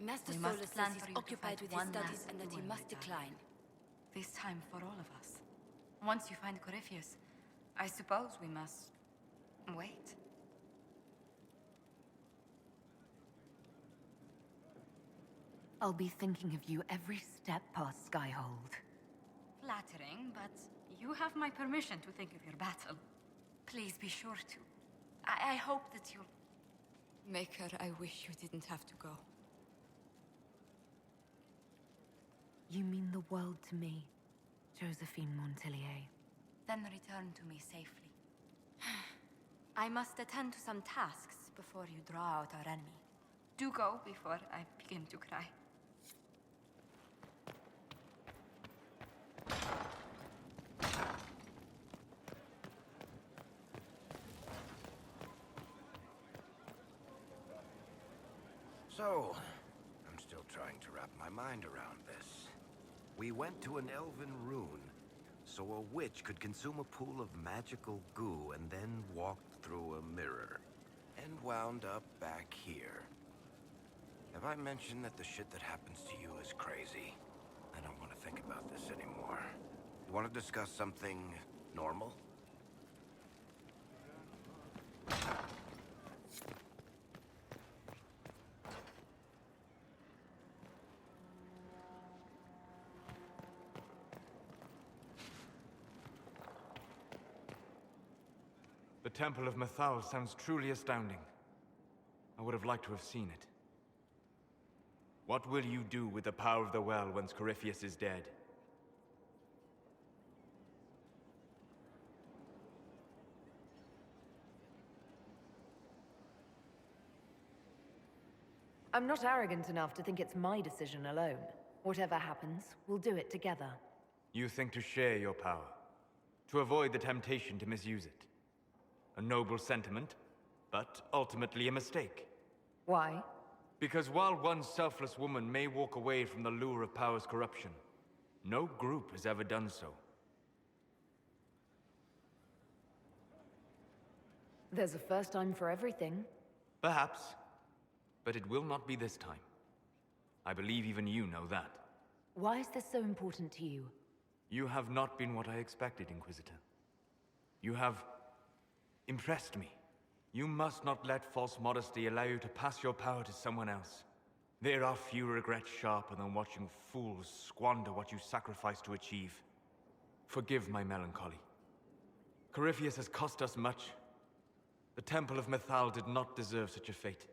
Master We Solus must says plan he's for you to occupied fight with his one studies last and that he duel, must my darling. decline. This time for all of us. Once you find Corypheus, I suppose we must... wait. I'll be thinking of you every step past Skyhold. Flattering, but you have my permission to think of your battle. Please be sure to. I hope that you'll... Maker, I wish you didn't have to go. You mean the world to me, Josephine Montillier. Then return to me safely. I must attend to some tasks before you draw out our enemy. Do go before I begin to cry. So, I'm still trying to wrap my mind around this. We went to an elven rune, so a witch could consume a pool of magical goo and then walked through a mirror, and wound up back here. Have I mentioned that the shit that happens to you is crazy? I don't want to think about this anymore. You want to discuss something normal? The Temple of Mythal sounds truly astounding. I would have liked to have seen it. What will you do with the power of the well once Corypheus is dead? I'm not arrogant enough to think it's my decision alone. Whatever happens, we'll do it together. You think to share your power, to avoid the temptation to misuse it. A noble sentiment, but ultimately a mistake. Why? Because while one selfless woman may walk away from the lure of power's corruption, no group has ever done so. There's a first time for everything. Perhaps, but it will not be this time. I believe even you know that. Why is this so important to you? You have not been what I expected, Inquisitor. You have impressed me. You must not let false modesty allow you to pass your power to someone else. There are few regrets sharper than watching fools squander what you sacrifice to achieve. Forgive my melancholy. Corypheus has cost us much. The Temple of Mythal did not deserve such a fate.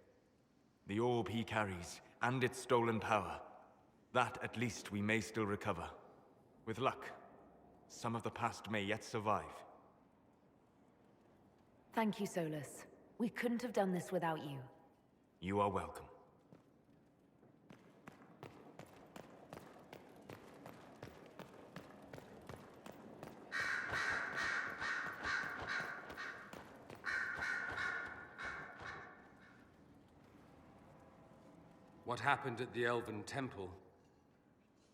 The orb he carries, and its stolen power, that at least we may still recover. With luck, some of the past may yet survive. Thank you, Solus. We couldn't have done this without you. You are welcome. What happened at the Elven Temple?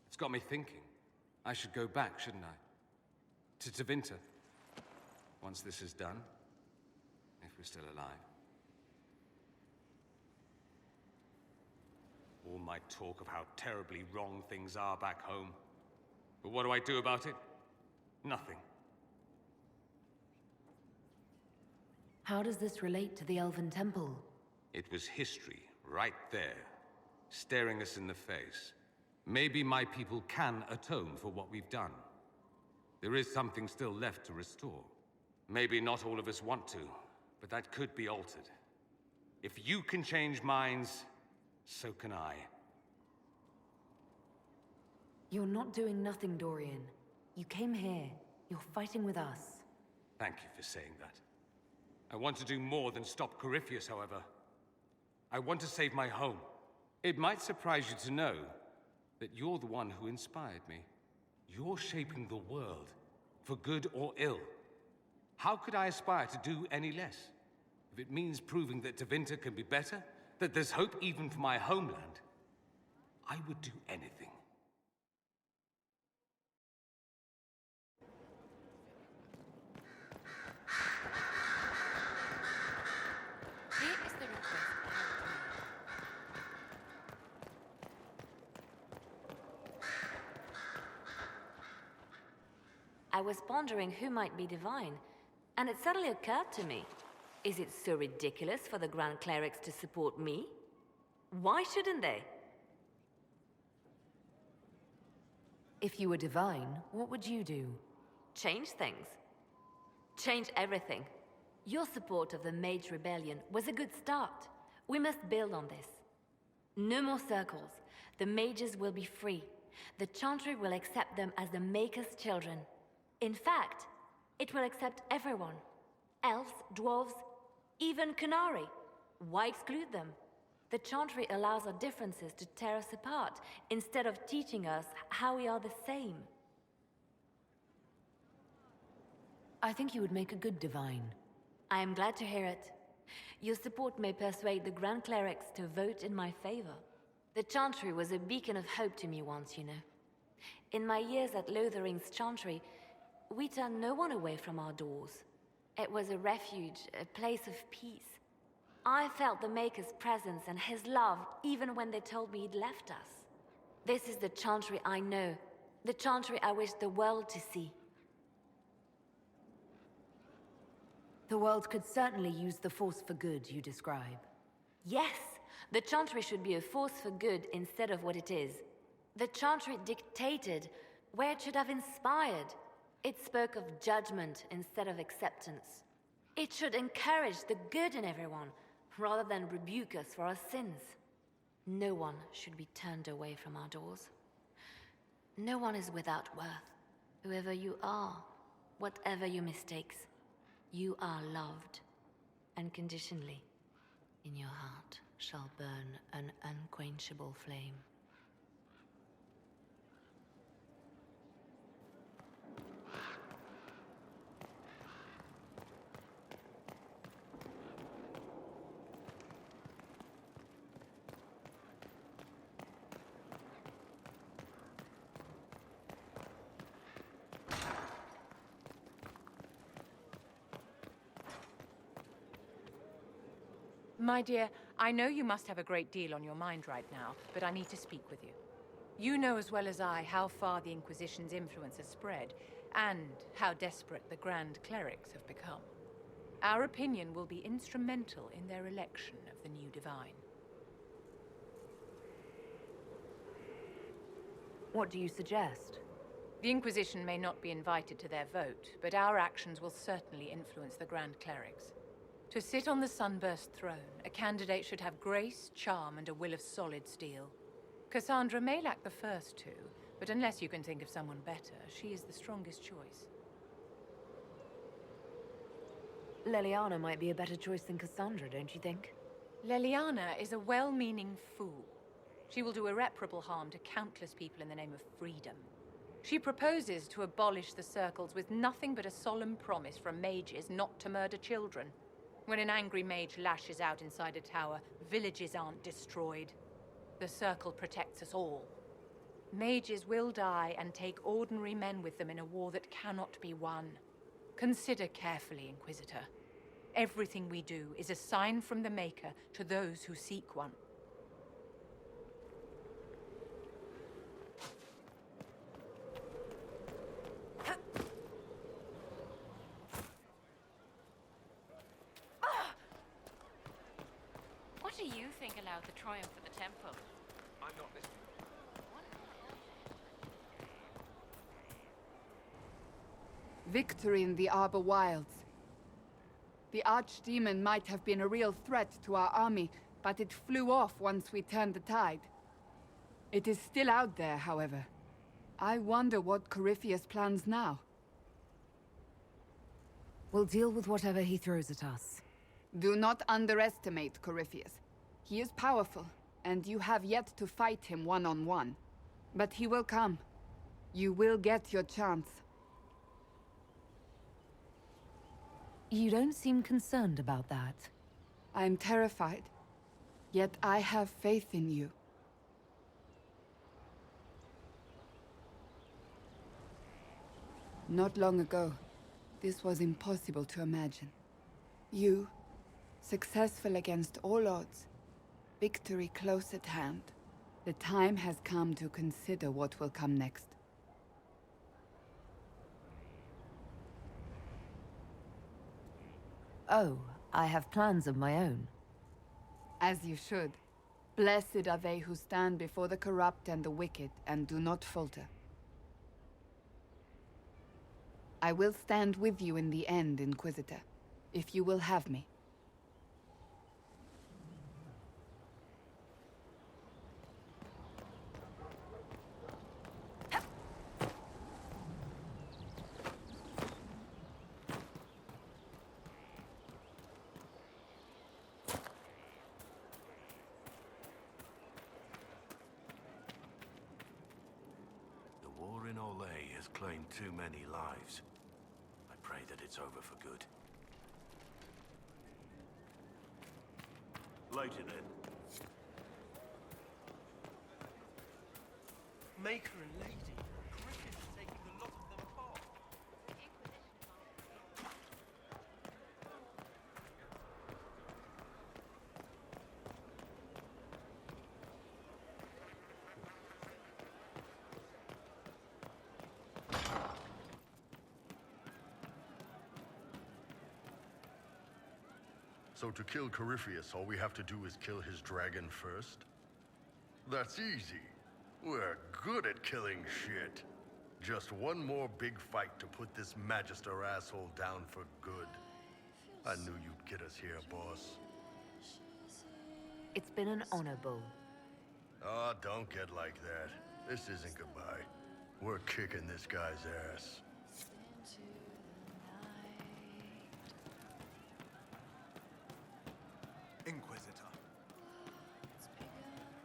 It's got me thinking. I should go back, shouldn't I? To Tevinter. Once this is done. If we're still alive. All my talk of how terribly wrong things are back home. But what do I do about it? Nothing. How does this relate to the Elven Temple? It was history, right there. Staring us in the face. Maybe my people can atone for what we've done. There is something still left to restore. Maybe not all of us want to, but that could be altered. If you can change minds, so can I. You're not doing nothing, Dorian. You came here. You're fighting with us. Thank you for saying that. I want to do more than stop Corypheus, however. I want to save my home. It might surprise you to know that you're the one who inspired me. You're shaping the world, for good or ill. How could I aspire to do any less? If it means proving that Tevinter can be better, that there's hope even for my homeland, I would do anything. Here is the request I have I was pondering who might be divine, and it suddenly occurred to me. Is it so ridiculous for the Grand Clerics to support me? Why shouldn't they? If you were divine, what would you do? Change things. Change everything. Your support of the Mage Rebellion was a good start. We must build on this. No more circles. The mages will be free. The Chantry will accept them as the Maker's children. In fact, it will accept everyone. Elves, dwarves, even Kunari. Why exclude them? The Chantry allows our differences to tear us apart, instead of teaching us how we are the same. I think you would make a good divine. I am glad to hear it. Your support may persuade the Grand Clerics to vote in my favor. The Chantry was a beacon of hope to me once, you know. In my years at Lothering's Chantry, we turned no one away from our doors. It was a refuge, a place of peace. I felt the Maker's presence and his love even when they told me he'd left us. This is the Chantry I know, the Chantry I wish the world to see. The world could certainly use the force for good you describe. Yes, the Chantry should be a force for good instead of what it is. The Chantry dictated where it should have inspired. It spoke of judgment instead of acceptance. It should encourage the good in everyone, rather than rebuke us for our sins. No one should be turned away from our doors. No one is without worth. Whoever you are, whatever your mistakes, you are loved, unconditionally. In your heart shall burn an unquenchable flame. My dear, I know you must have a great deal on your mind right now, but I need to speak with you. You know as well as I how far the Inquisition's influence has spread, and how desperate the Grand Clerics have become. Our opinion will be instrumental in their election of the new Divine. What do you suggest? The Inquisition may not be invited to their vote, but our actions will certainly influence the Grand Clerics. To sit on the Sunburst throne, a candidate should have grace, charm, and a will of solid steel. Cassandra may lack the first two, but unless you can think of someone better, she is the strongest choice. Leliana might be a better choice than Cassandra, don't you think? Leliana is a well-meaning fool. She will do irreparable harm to countless people in the name of freedom. She proposes to abolish the circles with nothing but a solemn promise from mages not to murder children. When an angry mage lashes out inside a tower, villages aren't destroyed. The circle protects us all. Mages will die and take ordinary men with them in a war that cannot be won. Consider carefully, Inquisitor. Everything we do is a sign from the Maker to those who seek one. What do you think allowed the triumph of the Temple? I'm not listening. Victory in the Arbor Wilds. The Archdemon might have been a real threat to our army, but it flew off once we turned the tide. It is still out there, however. I wonder what Corypheus plans now. We'll deal with whatever he throws at us. Do not underestimate Corypheus. He is powerful, and you have yet to fight him one-on-one. But he will come. You will get your chance. You don't seem concerned about that. I am terrified. Yet I have faith in you. Not long ago, this was impossible to imagine. You, successful against all odds, victory close at hand. The time has come to consider what will come next. Oh, I have plans of my own. As you should. Blessed are they who stand before the corrupt and the wicked, and do not falter. I will stand with you in the end, Inquisitor, if you will have me. Claimed too many lives. I pray that it's over for good. Later then. Maker and Lady. Griffin is taking the lot of them apart. So to kill Corypheus, all we have to do is kill his dragon first? That's easy. We're good at killing shit. Just one more big fight to put this Magister asshole down for good. I knew you'd get us here, boss. It's been an honor, Bull. Oh, don't get like that. This isn't goodbye. We're kicking this guy's ass. Inquisitor.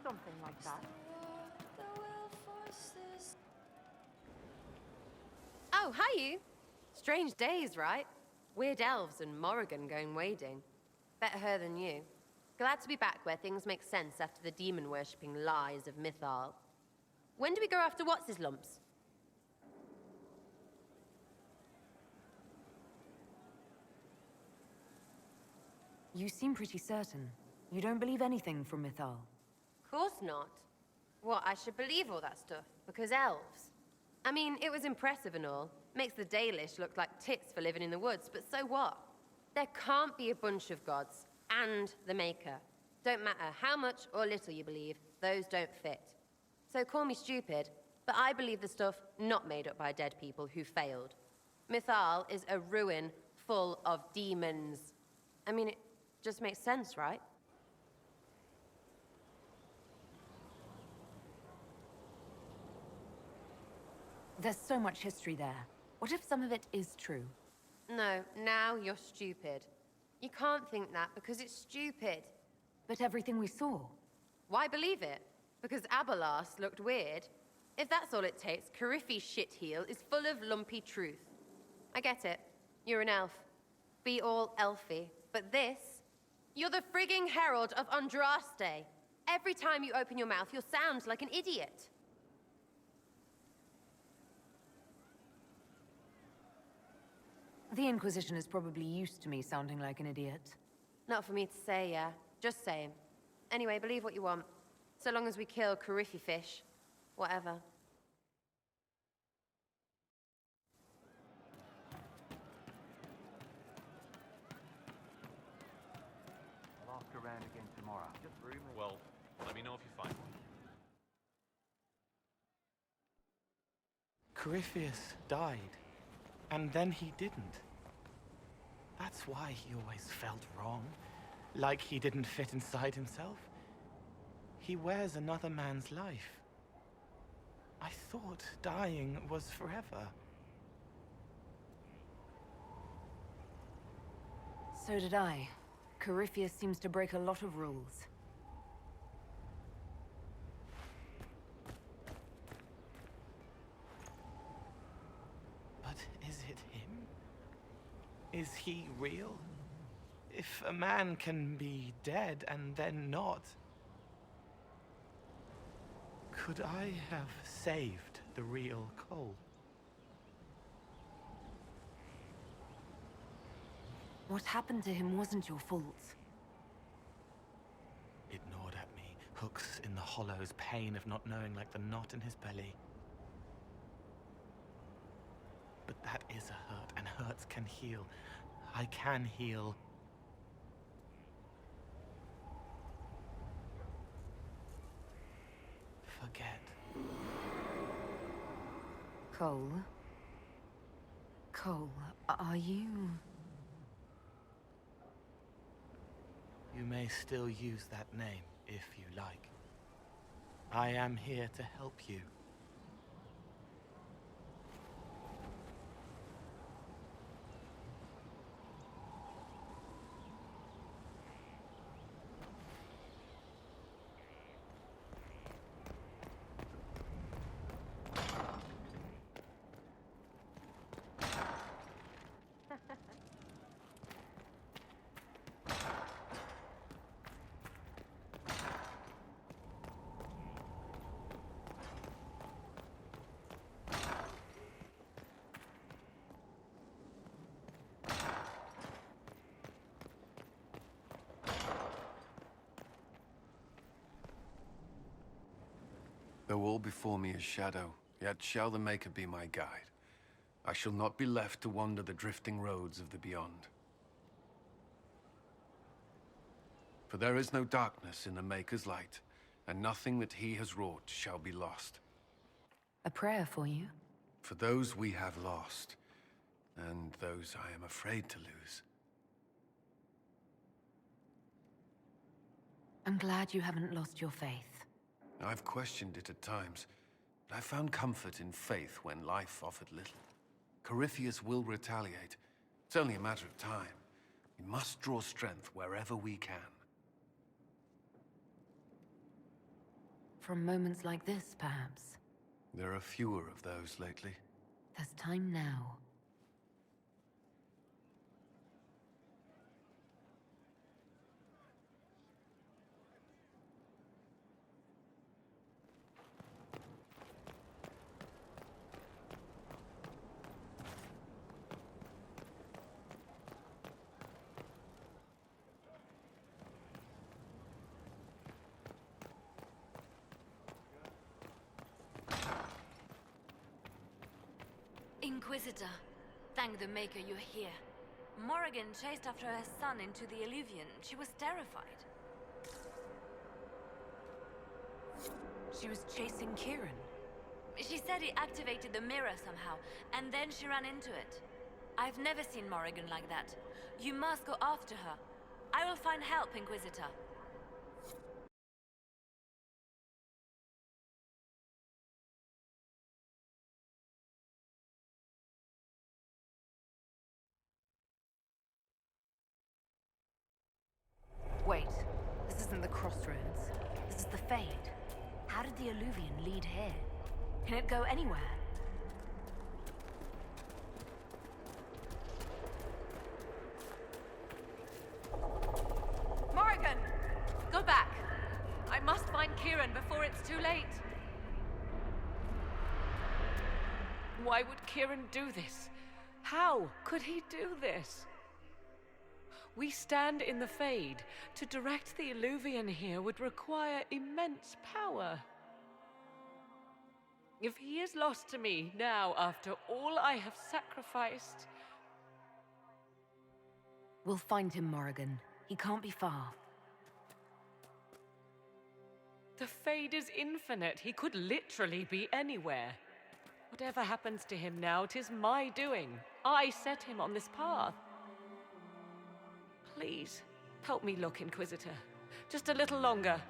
Something like that. Oh, hi you! Strange days, right? Weird elves and Morrigan going wading. Better her than you. Glad to be back where things make sense after the demon-worshipping lies of Mythal. When do we go after What's-His-Lumps? You seem pretty certain. You don't believe anything from Mythal. Course not. What, I should believe all that stuff? Because elves? I mean, it was impressive and all. Makes the Dalish look like tits for living in the woods, but so what? There can't be a bunch of gods, and the Maker. Don't matter how much or little you believe, those don't fit. So call me stupid, but I believe the stuff not made up by dead people who failed. Mythal is a ruin full of demons. I mean, it just makes sense, right? There's so much history there. What if some of it is true? No, now you're stupid. You can't think that because it's stupid. But everything we saw. Why believe it? Because Abelas looked weird? If that's all it takes, Coryphe's shitheel is full of lumpy truth. I get it. You're an elf. Be all elfy. But this? You're the frigging herald of Andraste. Every time you open your mouth, you'll sound like an idiot. The Inquisition is probably used to me sounding like an idiot. Not for me to say, yeah. Just saying. Anyway, believe what you want. So long as we kill Coryphe fish. Whatever. I'll ask around again tomorrow. Just rumors. Well, let me know if you find one. Corypheus died, and then he didn't. That's why he always felt wrong, like he didn't fit inside himself. He wears another man's life. I thought dying was forever. So did I. Corypheus seems to break a lot of rules. But is it him? Is he real? If a man can be dead and then not, could I have saved the real Cole? What happened to him wasn't your fault. It gnawed at me, hooks in the hollows, pain of not knowing like the knot in his belly. But that is a hurt, and hurts can heal. I can heal Cole. Cole, are you... You may still use that name, if you like. I am here to help you. Though all before me is shadow, yet shall the Maker be my guide. I shall not be left to wander the drifting roads of the beyond. For there is no darkness in the Maker's light, and nothing that he has wrought shall be lost. A prayer for you? For those we have lost, and those I am afraid to lose. I'm glad you haven't lost your faith. I've questioned it at times, but I found comfort in faith when life offered little. Corypheus will retaliate. It's only a matter of time. We must draw strength wherever we can. From moments like this, perhaps. There are fewer of those lately. There's time now. Inquisitor, thank the Maker you're here. Morrigan chased after her son into the Illuvian. She was terrified. She was chasing Kieran. She said he activated the mirror somehow, and then she ran into it. I've never seen Morrigan like that. You must go after her. I will find help, Inquisitor. Wait, this isn't the crossroads. This is the Fade. How did the Illuvian lead here? Can it go anywhere? Morrigan! Go back! I must find Kieran before it's too late. Why would Kieran do this? How could he do this? We stand in the Fade. To direct the Illuvian here would require immense power. If he is lost to me now, after all I have sacrificed... We'll find him, Morrigan. He can't be far. The Fade is infinite. He could literally be anywhere. Whatever happens to him now, 'tis my doing. I set him on this path. Please, help me look, Inquisitor. Just a little longer.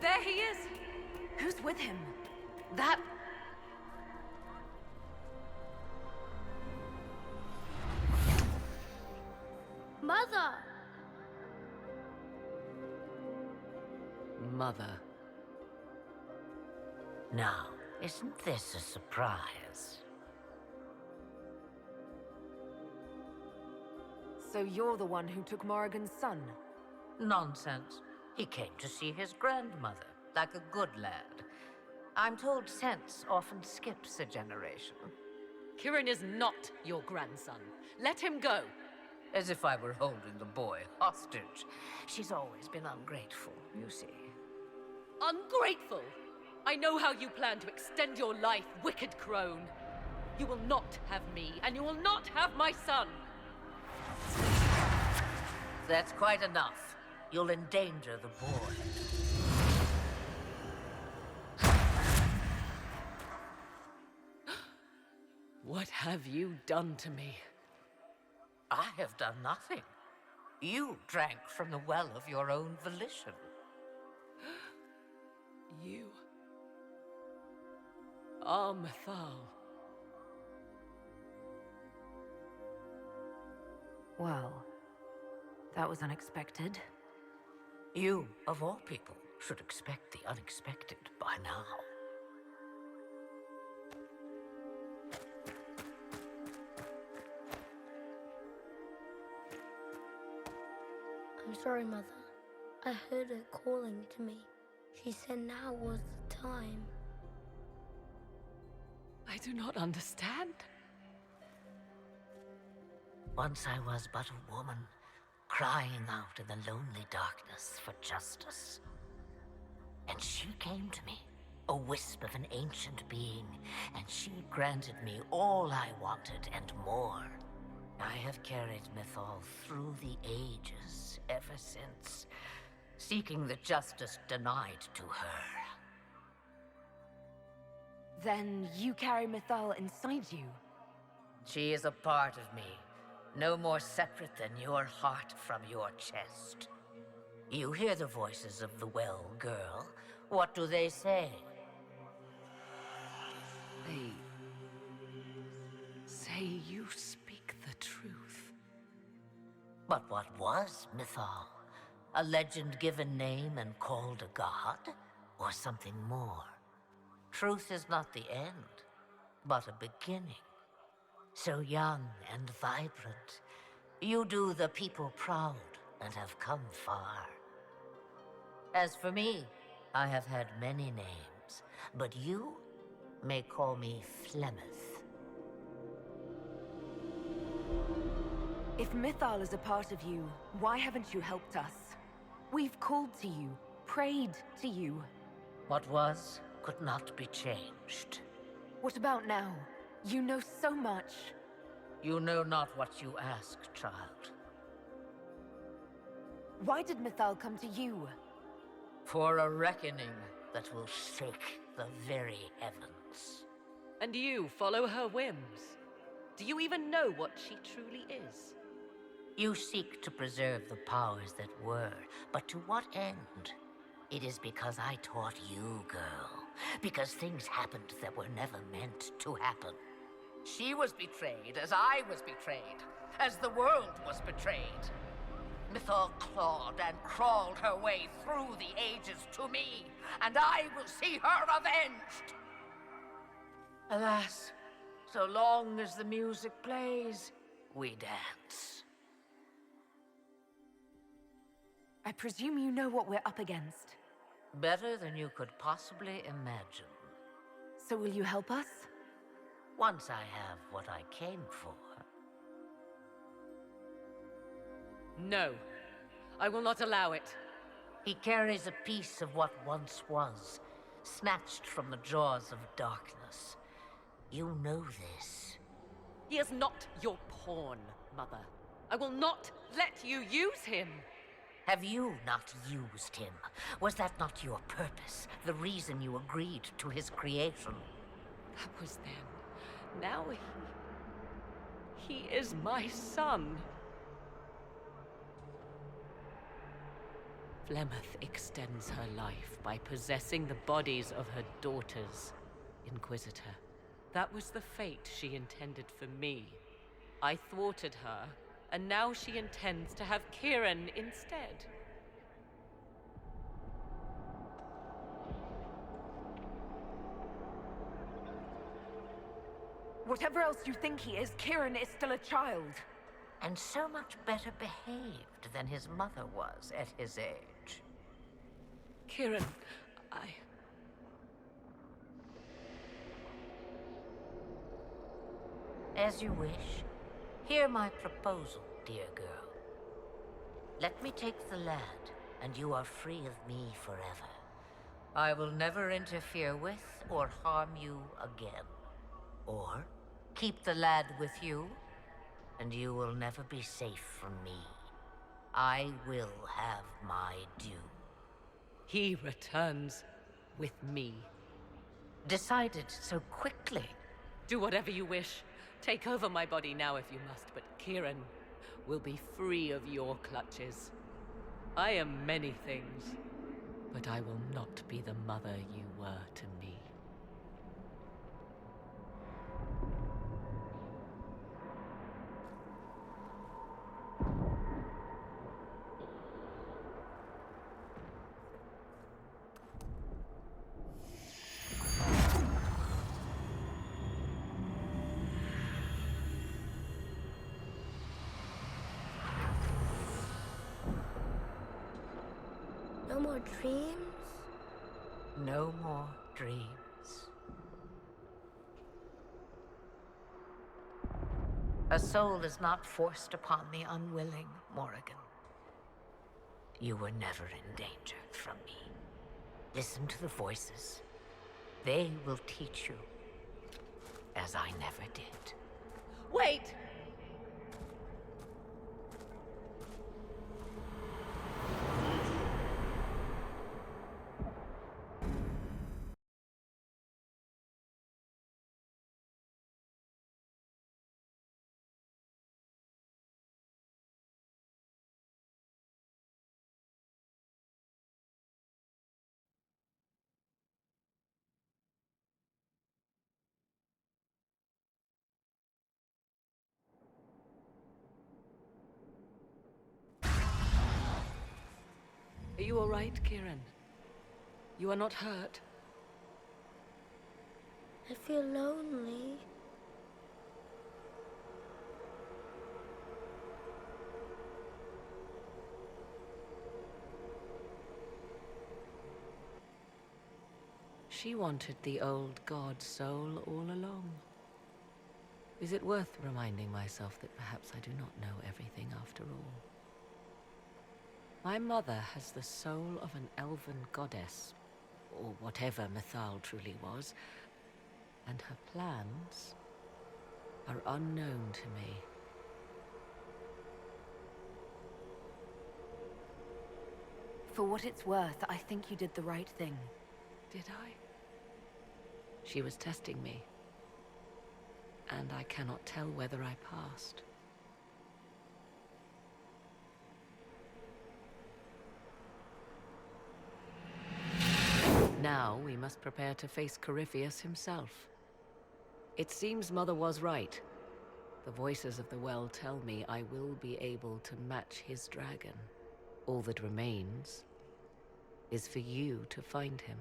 There he is! Who's with him? That... Mother! Mother. Now, isn't this a surprise? So you're the one who took Morrigan's son? Nonsense. He came to see his grandmother, like a good lad. I'm told sense often skips a generation. Kieran is not your grandson. Let him go. As if I were holding the boy hostage. She's always been ungrateful, you see. Ungrateful? I know how you plan to extend your life, wicked crone. You will not have me, and you will not have my son. That's quite enough. You'll endanger the boy. What have you done to me? I have done nothing. You drank from the well of your own volition. You are Mythal. Well, that was unexpected. You, of all people, should expect the unexpected by now. I'm sorry, Mother. I heard her calling to me. She said now was the time. I do not understand. Once I was but a woman, crying out in the lonely darkness for justice. And she came to me, a wisp of an ancient being, and she granted me all I wanted and more. I have carried Mythal through the ages ever since, seeking the justice denied to her. Then you carry Mythal inside you? She is a part of me, no more separate than your heart from your chest. You hear the voices of the well, girl. What do they say? They say you speak the truth. But what was Mythal? A legend given name and called a god? Or something more? Truth is not the end, but a beginning. So young and vibrant, you do the people proud and have come far. As for me, I have had many names, but you may call me Flemeth. If Mythal is a part of you, why haven't you helped us? We've called to you, prayed to you. What was could not be changed. What about now? You know so much. You know not what you ask, child. Why did Mythal come to you? For a reckoning that will shake the very heavens. And you follow her whims. Do you even know what she truly is? You seek to preserve the powers that were, but to what end? It is because I taught you, girl. Because things happened that were never meant to happen. She was betrayed as I was betrayed, as the world was betrayed. Mythal clawed and crawled her way through the ages to me, and I will see her avenged! Alas, so long as the music plays, we dance. I presume you know what we're up against. Better than you could possibly imagine. So will you help us? Once I have what I came for. No, I will not allow it. He carries a piece of what once was, snatched from the jaws of darkness. You know this. He is not your pawn, Mother. I will not let you use him. Have you not used him? Was that not your purpose? The reason you agreed to his creation? That was then. Now he is my son. Flemeth extends her life by possessing the bodies of her daughters, Inquisitor. That was the fate she intended for me. I thwarted her, and now she intends to have Kieran instead. Whatever else you think he is, Kieran is still a child. And so much better behaved than his mother was at his age. Kieran, As you wish. Hear my proposal, dear girl. Let me take the lad, and you are free of me forever. I will never interfere with or harm you again. Or keep the lad with you, and you will never be safe from me. I will have my due. He returns with me. Decided so quickly. Do whatever you wish. Take over my body now if you must, but Kieran will be free of your clutches. I am many things, but I will not be the mother you were to me. No more dreams? No more dreams. A soul is not forced upon the unwilling, Morrigan. You were never in danger from me. Listen to the voices. They will teach you, as I never did. Wait! Are you all right, Kieran? You are not hurt? I feel lonely. She wanted the old god soul all along. Is it worth reminding myself that perhaps I do not know everything after all? My mother has the soul of an elven goddess, or whatever Mythal truly was, and her plans are unknown to me. For what it's worth, I think you did the right thing. Did I? She was testing me, and I cannot tell whether I passed. Now we must prepare to face Corypheus himself. It seems Mother was right. The voices of the well tell me I will be able to match his dragon. All that remains is for you to find him.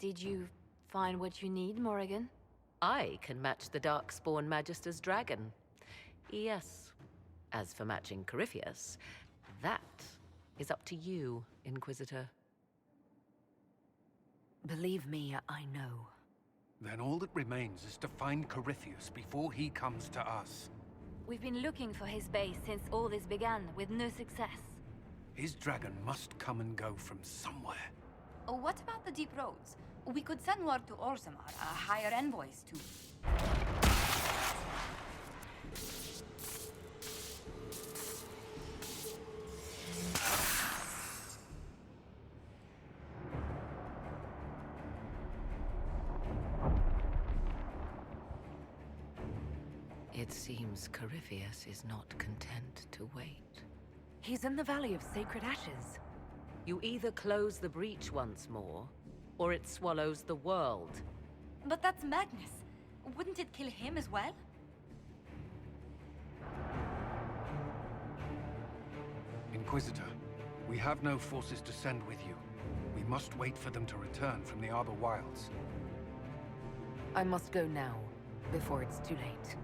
Did you find what you need, Morrigan? I can match the Darkspawn Magister's dragon. Yes. As for matching Corypheus, that is up to you, Inquisitor. Believe me, I know. Then all that remains is to find Corypheus before he comes to us. We've been looking for his base since all this began, with no success. His dragon must come and go from somewhere. Oh, what about the deep roads? We could send word to Orzammar, hire envoys to... It seems Corypheus is not content to wait. He's in the Valley of Sacred Ashes. You either close the breach once more, or it swallows the world. But that's Magnus. Wouldn't it kill him as well? Inquisitor, we have no forces to send with you. We must wait for them to return from the Arbor Wilds. I must go now, before it's too late.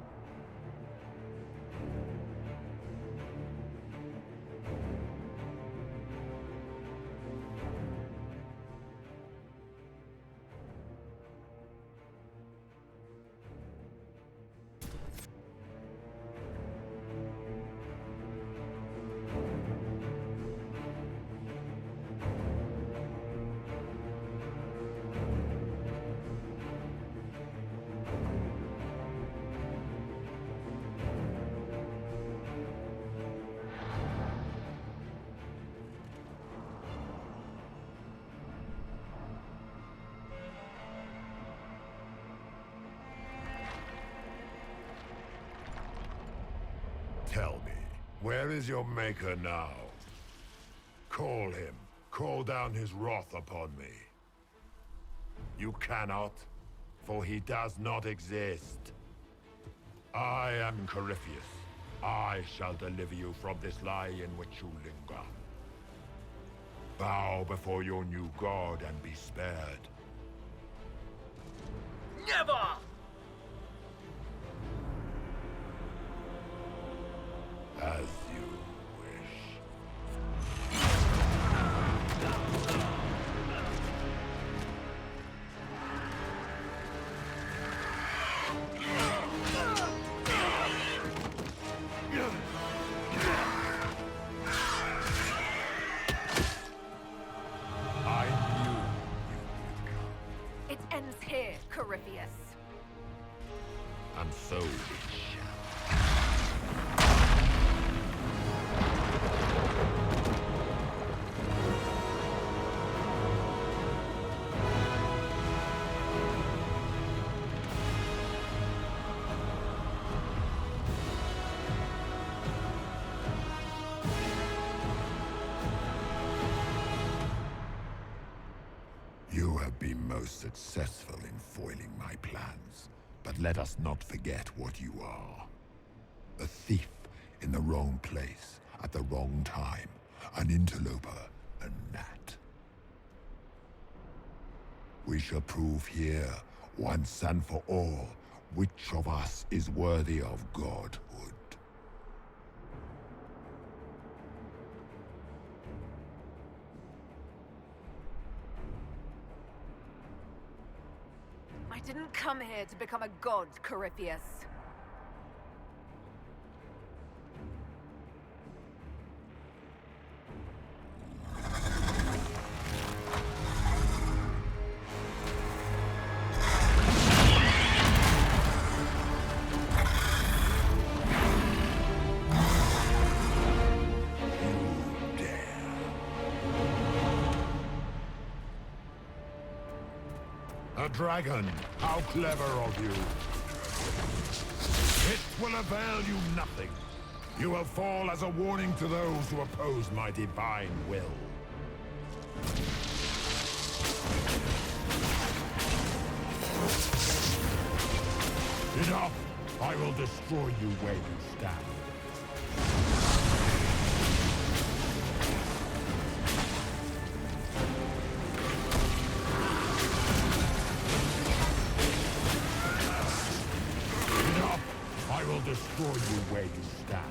Tell me, where is your maker now? Call him. Call down his wrath upon me. You cannot, for he does not exist. I am Corypheus. I shall deliver you from this lie in which you linger. Bow before your new god and be spared. Never! As you wish. I knew you would come. It ends here, Corypheus. And so it shall. You have been most successful in foiling my plans, but let us not forget what you are. A thief in the wrong place, at the wrong time, an interloper, a gnat. We shall prove here, once and for all, which of us is worthy of godhood. I didn't come here to become a god, Corypheus. A dragon! How clever of you! It will avail you nothing. You will fall as a warning to those who oppose my divine will. Enough! I will destroy you where you stand. will destroy you where you stand.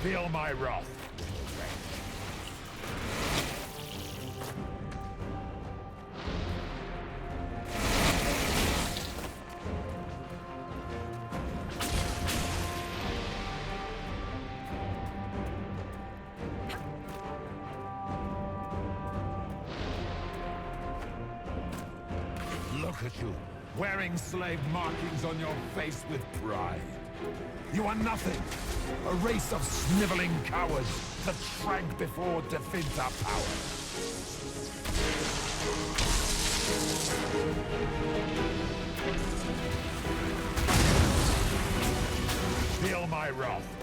Feel my wrath. Look at you, wearing slave markings on your face with pride. You are nothing. A race of sniveling cowards that shrank before Definta power. Feel my wrath.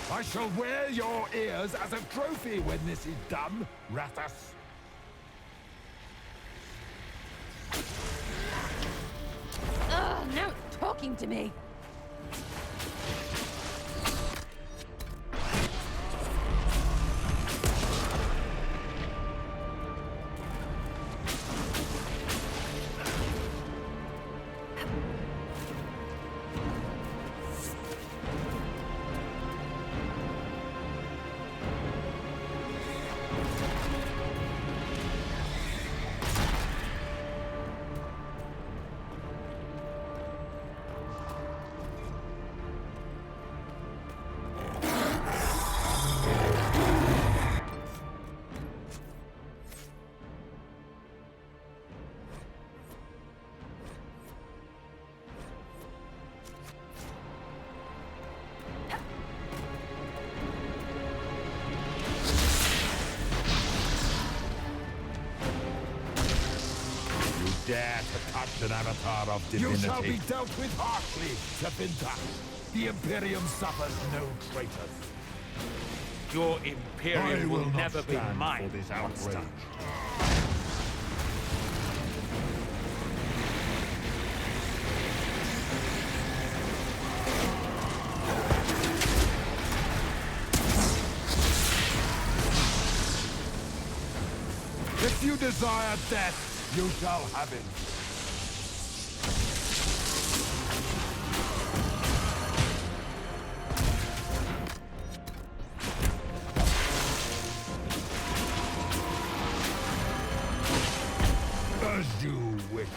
I shall wear your ears as a trophy when this is done, Rathas. Ugh, now it's talking to me. Dare to touch an avatar of divinity. You shall be dealt with harshly, Definta. The Imperium suffers no traitors. Your Imperium will never be mine, for this outrage. If you desire death, you shall have it. As you wish.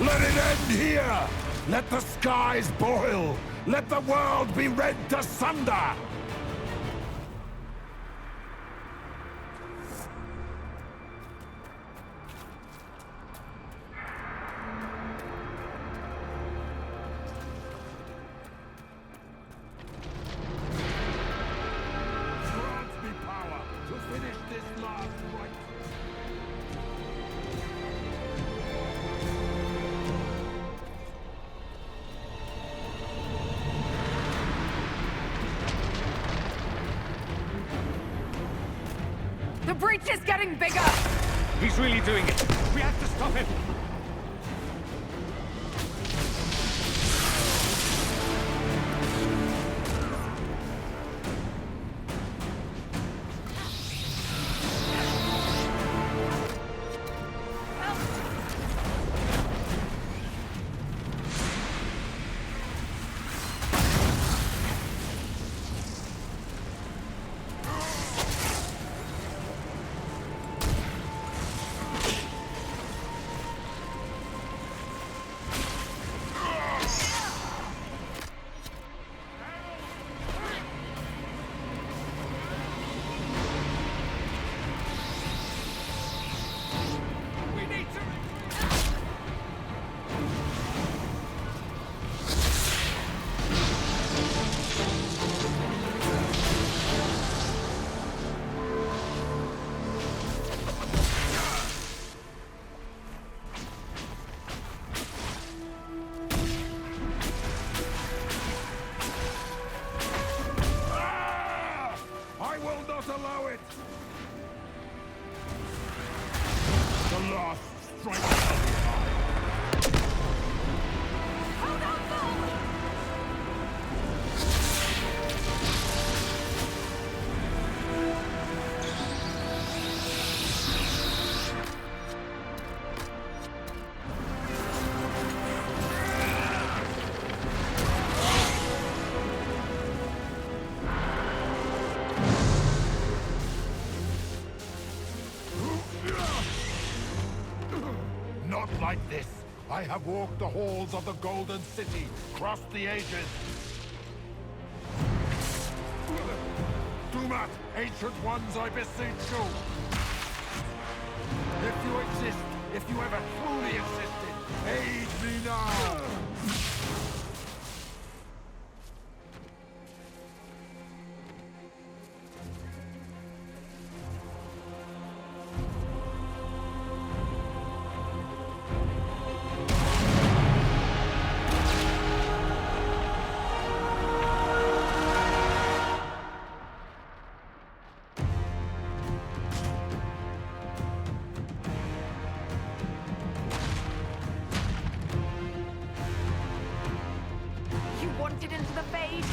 Let it end here! Let the skies boil! Let the world be rent asunder! Grant me power to finish this last rite. The breach is getting bigger! He's really doing it. We have to stop him. I will not allow it! The last strike shall be mine. Hold on, fool! Not like this. I have walked the halls of the Golden City, crossed the ages. Dumat, ancient ones, I beseech you. If you exist, if you ever truly existed, aid me now! You wanted into the Fade?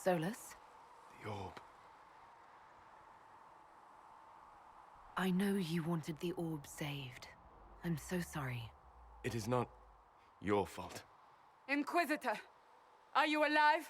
Solus? The orb. I know you wanted the orb saved. I'm so sorry. It is not your fault. Inquisitor, are you alive?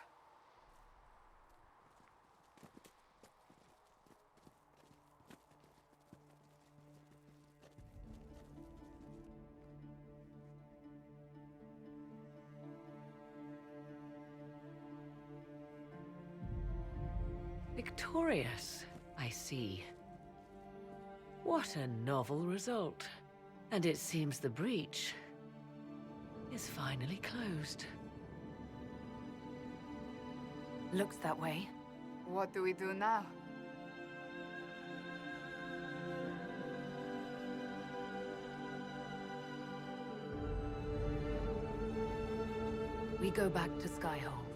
Victorious, I see. What a novel result. And it seems the breach is finally closed. Looks that way. What do we do now? We go back to Skyhold.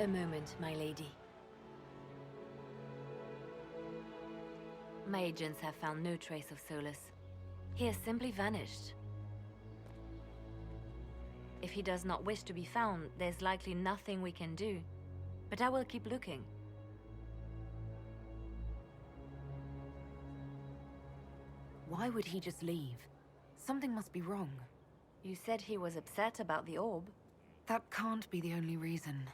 A moment, my lady. My agents have found no trace of Solus. He has simply vanished. If he does not wish to be found, there's likely nothing we can do. But I will keep looking. Why would he just leave? Something must be wrong. You said he was upset about the orb. That can't be the only reason.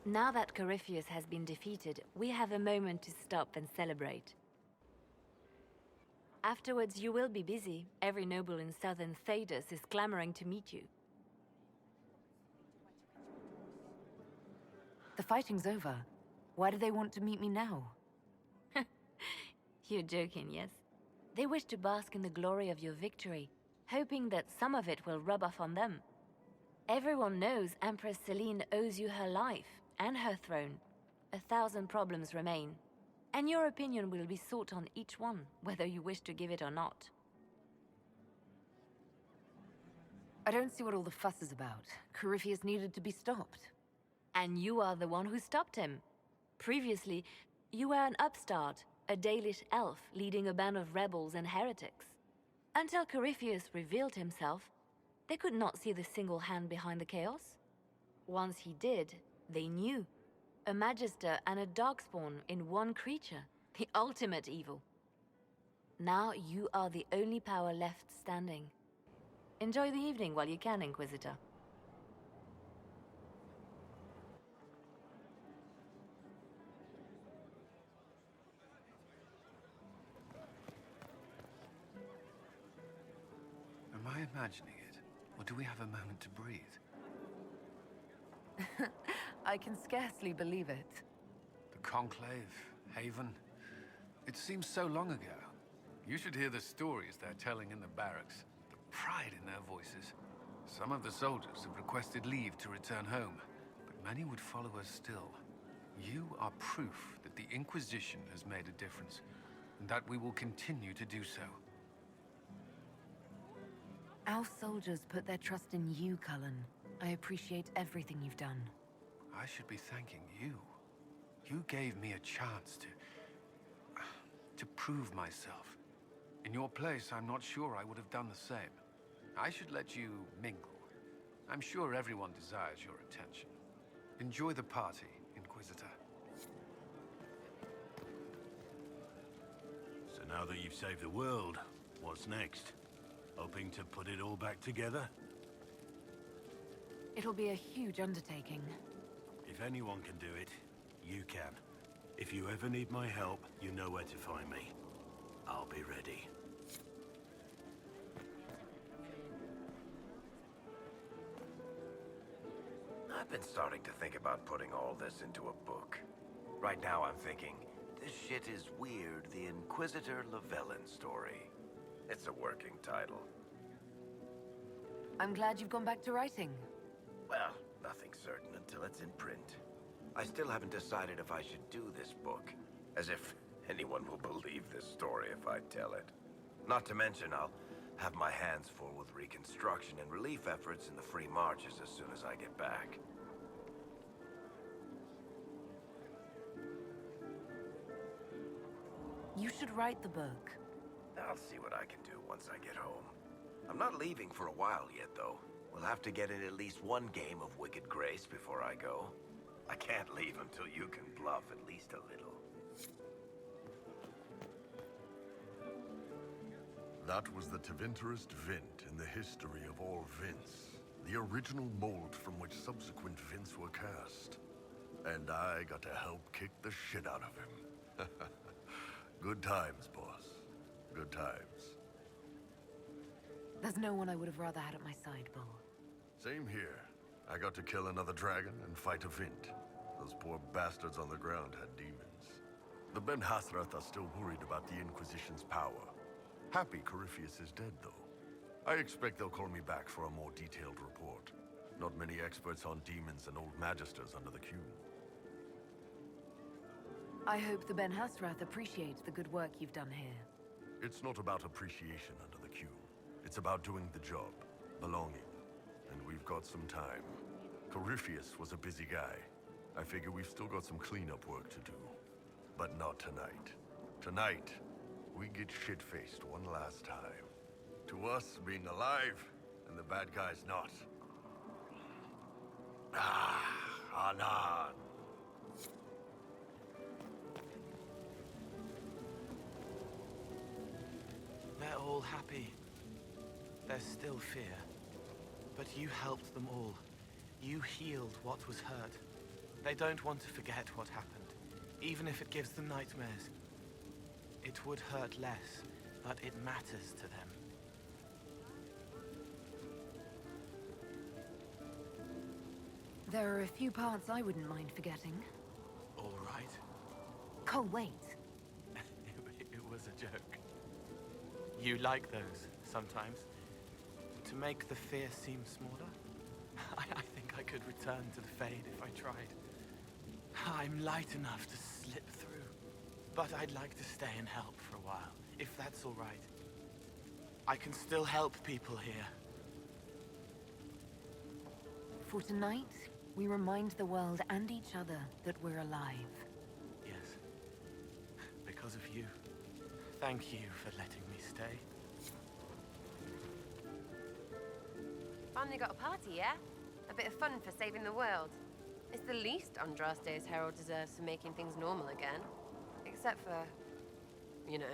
Now that Corypheus has been defeated, we have a moment to stop and celebrate. Afterwards, you will be busy. Every noble in southern Thedas is clamoring to meet you. The fighting's over. Why do they want to meet me now? You're joking, yes? They wish to bask in the glory of your victory, hoping that some of it will rub off on them. Everyone knows Empress Celine owes you her life and her throne. 1,000 problems remain, and your opinion will be sought on each one, whether you wish to give it or not. I don't see what all the fuss is about. Corypheus needed to be stopped. And you are the one who stopped him. Previously, you were an upstart, a Dalish elf leading a band of rebels and heretics. Until Corypheus revealed himself, they could not see the single hand behind the chaos. Once he did, they knew. A Magister and a Darkspawn in one creature, the ultimate evil. Now you are the only power left standing. Enjoy the evening while you can, Inquisitor. Am I imagining it? Or do we have a moment to breathe? I can scarcely believe it. The Conclave, Haven. It seems so long ago. You should hear the stories they're telling in the barracks. The pride in their voices. Some of the soldiers have requested leave to return home, but many would follow us still. You are proof that the Inquisition has made a difference, and that we will continue to do so. Our soldiers put their trust in you, Cullen. I appreciate everything you've done. I should be thanking you. You gave me a chance to prove myself. In your place, I'm not sure I would have done the same. I should let you mingle. I'm sure everyone desires your attention. Enjoy the party, Inquisitor. So now that you've saved the world, What's next? Hoping to put it all back together? It'll be a huge undertaking. If anyone can do it, you can. If you ever need my help, you know where to find me. I'll be ready. I've been starting to think about putting all this into a book. Right now I'm thinking, this shit is weird, the Inquisitor Llewellyn story. It's a working title. I'm glad you've gone back to writing. Well, nothing's certain until it's in print. I still haven't decided if I should do this book. As if anyone will believe this story if I tell it. Not to mention, I'll have my hands full with reconstruction and relief efforts in the free marches as soon as I get back. You should write the book. I'll see what I can do once I get home. I'm not leaving for a while yet, though. We'll have to get in at least one game of Wicked Grace before I go. I can't leave until you can bluff at least a little. That was the Tevinterest Vint in the history of all Vints. The original mold from which subsequent Vints were cast. And I got to help kick the shit out of him. Good times, boss. Good times. There's no one I would have rather had at my side, Bull. Same here. I got to kill another dragon and fight a Vint. Those poor bastards on the ground had demons. The Ben Hathrath are still worried about the Inquisition's power. Happy Corypheus is dead, though. I expect they'll call me back for a more detailed report. Not many experts on demons and old magisters under the Q. I hope the Ben Hathrath appreciates the good work you've done here. It's not about appreciation under the Q. It's about doing the job, belonging. And we've got some time. Corypheus was a busy guy. I figure we've still got some cleanup work to do. But not tonight. Tonight, we get shit-faced one last time. To us, being alive, and the bad guys not. Anan. They're all happy. There's still fear. But you helped them all. You healed what was hurt. They don't want to forget what happened, even if it gives them nightmares. It would hurt less, but it matters to them. There are a few parts I wouldn't mind forgetting. All right. Cole, wait. It was a joke. You like those, sometimes. To make the fear seem smaller? I think I could return to the Fade if I tried. I'm light enough to slip through. But I'd like to stay and help for a while, if that's all right. I can still help people here. For tonight, we remind the world and each other that we're alive. Yes. Because of you. Thank you for letting me stay. Finally got a party, yeah? A bit of fun for saving the world. It's the least Andraste's Herald deserves for making things normal again. Except for, you know,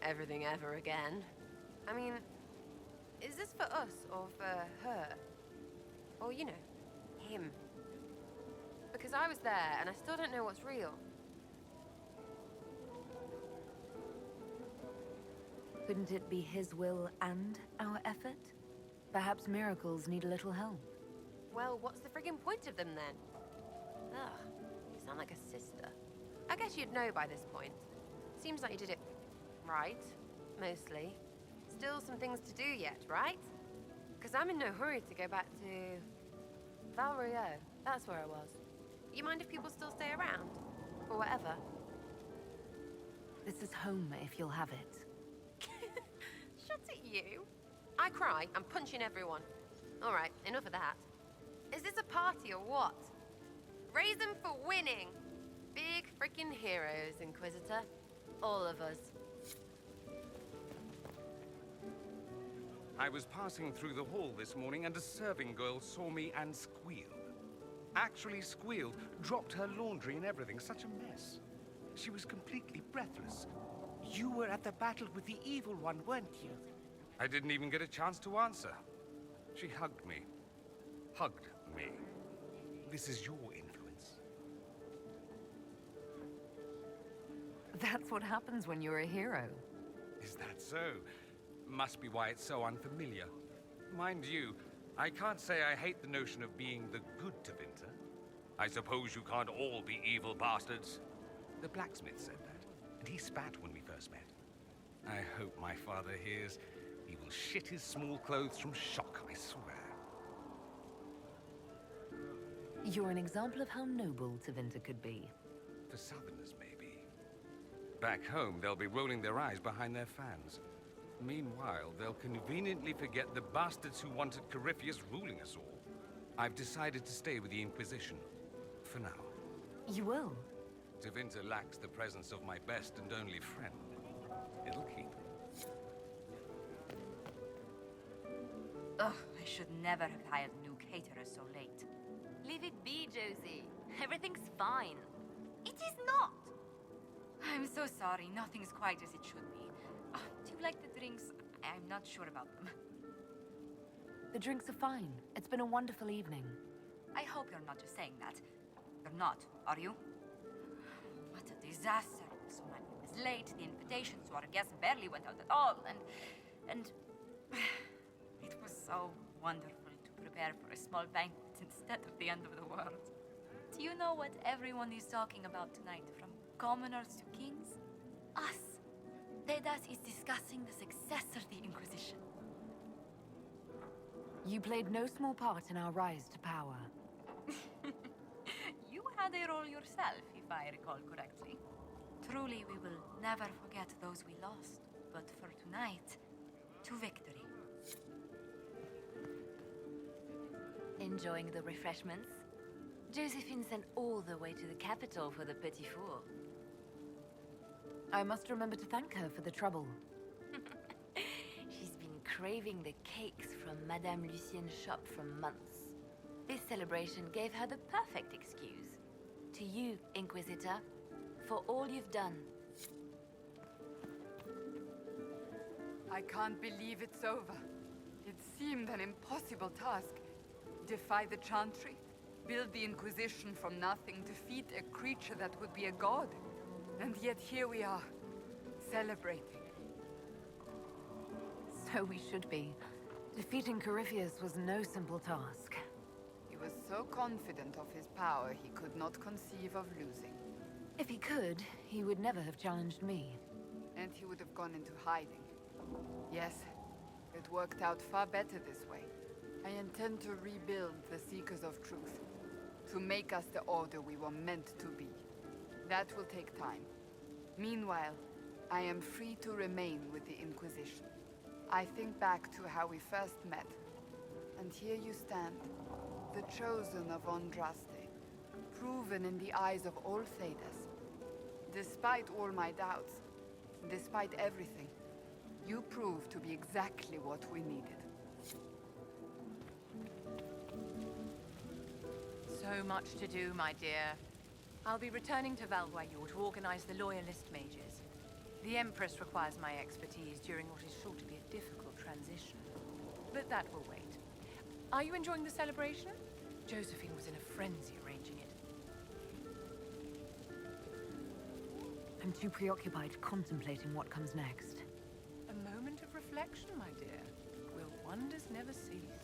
everything ever again. I mean, is this for us or for her? Or, you know, him? Because I was there and I still don't know what's real. Couldn't it be his will and our effort? Perhaps miracles need a little help. Well, what's the friggin' point of them then? Ugh, you sound like a sister. I guess you'd know by this point. Seems like you did it right, mostly. Still some things to do yet, right? Because I'm in no hurry to go back to Veilguard. That's where I was. You mind if people still stay around? Or whatever? This is home if you'll have it. Shut it, you. I cry, I'm punching everyone. All right, enough of that. Is this a party or what? Raise them for winning. Big freaking heroes, Inquisitor. All of us. I was passing through the hall this morning and a serving girl saw me and squealed. Actually squealed, dropped her laundry and everything, such a mess. She was completely breathless. You were at the battle with the Evil One, weren't you? I didn't even get a chance to answer. She hugged me. Hugged me. This is your influence. That's what happens when you're a hero. Is that so? Must be why it's so unfamiliar. Mind you, I can't say I hate the notion of being the good Tevinter. I suppose you can't all be evil bastards. The blacksmith said that, and he spat when we first met. I hope my father hears. He will shit his small clothes from shock, I swear. You're an example of how noble Tevinter could be. For Southerners, maybe. Back home, they'll be rolling their eyes behind their fans. Meanwhile, they'll conveniently forget the bastards who wanted Corypheus ruling us all. I've decided to stay with the Inquisition. For now. You will? Tevinter lacks the presence of my best and only friend. It'll keep. Ugh, I should never have hired new caterers so late. Leave it be, Josie. Everything's fine. It is not! I'm so sorry, nothing's quite as it should be. Do you like the drinks? I'm not sure about them. The drinks are fine. It's been a wonderful evening. I hope you're not just saying that. You're not, are you? What a disaster. So many was late, the invitations to our guests barely went out at all, and it was so wonderful to prepare for a small banquet instead of the end of the world. Do you know what everyone is talking about tonight, from commoners to kings? Us. Dedas is discussing the successor of the Inquisition. You played no small part in our rise to power. You had a role yourself, if I recall correctly. Truly, we will never forget those we lost. But for tonight, to victory. Enjoying the refreshments? Josephine sent all the way to the capital for the petit four. I must remember to thank her for the trouble. She's been craving the cakes from Madame Lucien's shop for months. This celebration gave her the perfect excuse. To you, Inquisitor, for all you've done. I can't believe it's over. It seemed an impossible task. Defy the Chantry, build the Inquisition from nothing, defeat a creature that would be a god. And yet here we are, celebrating. So we should be. Defeating Corypheus was no simple task. He was so confident of his power, he could not conceive of losing. If he could, he would never have challenged me. And he would have gone into hiding. Yes, it worked out far better this way. I intend to rebuild the Seekers of Truth, to make us the Order we were meant to be. That will take time. Meanwhile, I am free to remain with the Inquisition. I think back to how we first met, and here you stand, the chosen of Andraste, proven in the eyes of all Thedas. Despite all my doubts, despite everything, you proved to be exactly what we needed. So much to do, my dear. I'll be returning to Veilguard to organize the Loyalist mages. The Empress requires my expertise during what is sure to be a difficult transition. But that will wait. Are you enjoying the celebration? Josephine was in a frenzy arranging it. I'm too preoccupied contemplating what comes next. A moment of reflection, my dear. Will wonders never cease?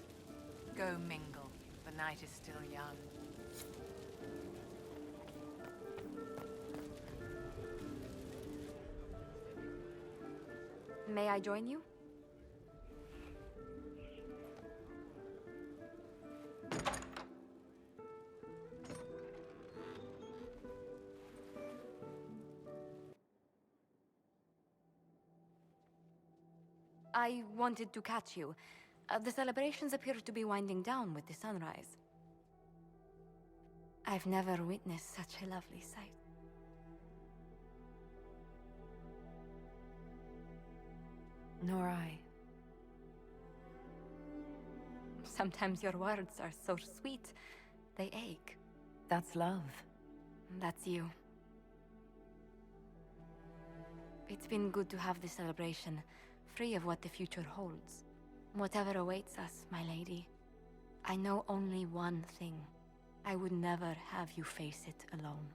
Go mingle. The night is still young. May I join you? I wanted to catch you. The celebrations appear to be winding down with the sunrise. I've never witnessed such a lovely sight. Nor I. Sometimes your words are so sweet, they ache. That's love. That's you. It's been good to have this celebration, free of what the future holds. Whatever awaits us, my lady, I know only one thing. I would never have you face it alone.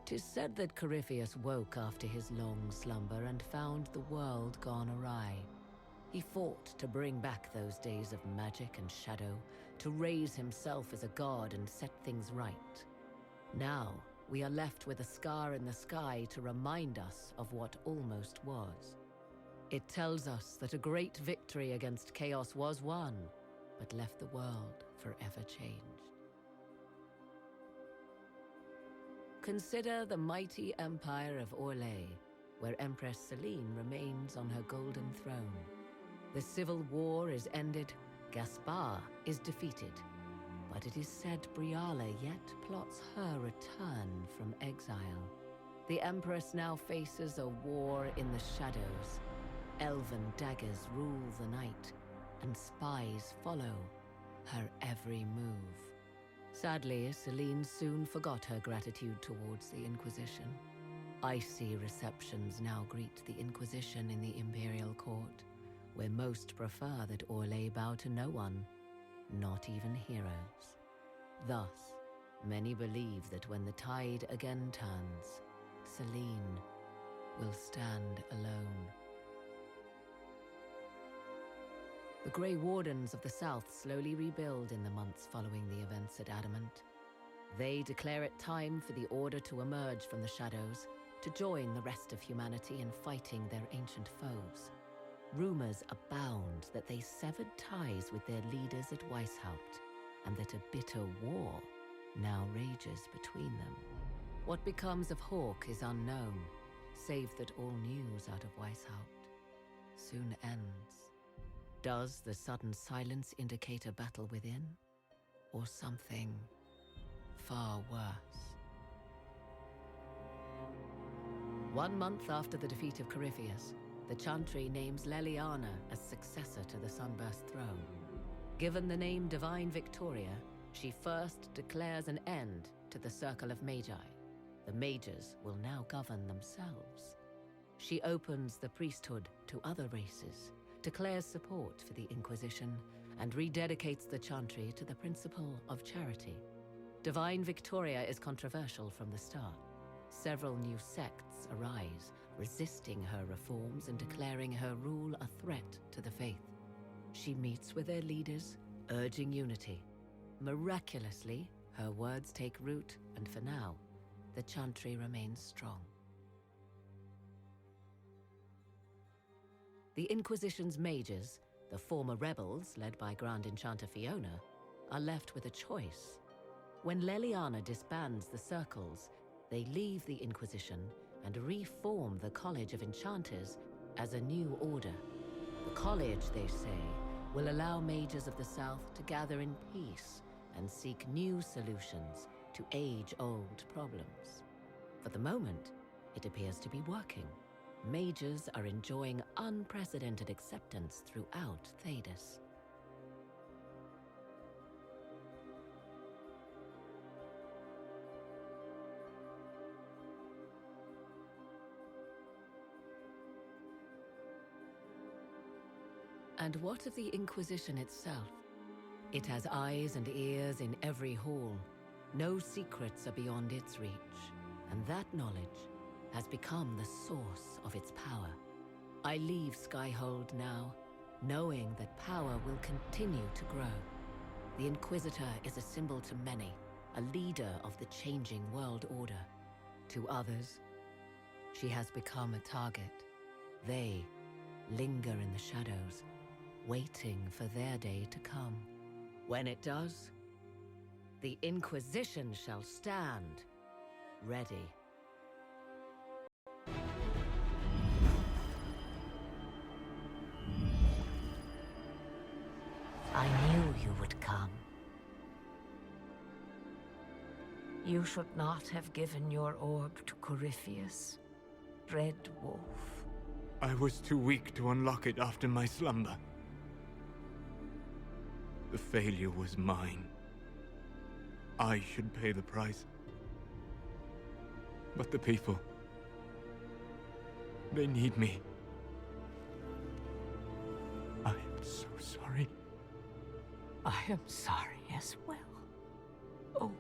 Tis said that Corypheus woke after his long slumber and found the world gone awry. He fought to bring back those days of magic and shadow, to raise himself as a god and set things right. Now, we are left with a scar in the sky to remind us of what almost was. It tells us that a great victory against chaos was won, but left the world forever changed. Consider the mighty empire of Orlais, where Empress Celine remains on her golden throne. The civil war is ended, Gaspar is defeated, but it is said Briala yet plots her return from exile. The Empress now faces a war in the shadows. Elven daggers rule the night, and spies follow her every move. Sadly, Celine soon forgot her gratitude towards the Inquisition. Icy receptions now greet the Inquisition in the Imperial Court, where most prefer that Orlais bow to no one, not even heroes. Thus, many believe that when the tide again turns, Celine will stand alone. The Grey Wardens of the South slowly rebuild in the months following the events at Adamant. They declare it time for the Order to emerge from the shadows, to join the rest of humanity in fighting their ancient foes. Rumors abound that they severed ties with their leaders at Weishaupt, and that a bitter war now rages between them. What becomes of Hawke is unknown, save that all news out of Weishaupt soon ends. Does the sudden silence indicate a battle within, or something far worse? 1 month after the defeat of Corypheus, the Chantry names Leliana as successor to the Sunburst throne. Given the name Divine Victoria, she first declares an end to the Circle of Magi. The Mages will now govern themselves. She opens the priesthood to other races, declares support for the Inquisition, and rededicates the Chantry to the principle of charity. Divine Victoria is controversial from the start. Several new sects arise, resisting her reforms and declaring her rule a threat to the faith. She meets with their leaders, urging unity. Miraculously, her words take root, and for now, the Chantry remains strong. The Inquisition's mages, the former rebels led by Grand Enchanter Fiona, are left with a choice. When Leliana disbands the circles, they leave the Inquisition and reform the College of Enchanters as a new order. The college, they say, will allow mages of the South to gather in peace and seek new solutions to age-old problems. For the moment, it appears to be working. Mages are enjoying unprecedented acceptance throughout Thedas. And what of the Inquisition itself? It has eyes and ears in every hall. No secrets are beyond its reach, and that knowledge has become the source of its power. I leave Skyhold now, knowing that power will continue to grow. The Inquisitor is a symbol to many, a leader of the changing world order. To others, she has become a target. They linger in the shadows, waiting for their day to come. When it does, the Inquisition shall stand, ready. I knew you would come. You should not have given your orb to Corypheus, Red Wolf. I was too weak to unlock it after my slumber. The failure was mine. I should pay the price. But the people... they need me. I am so sorry. I am sorry as well. Oh,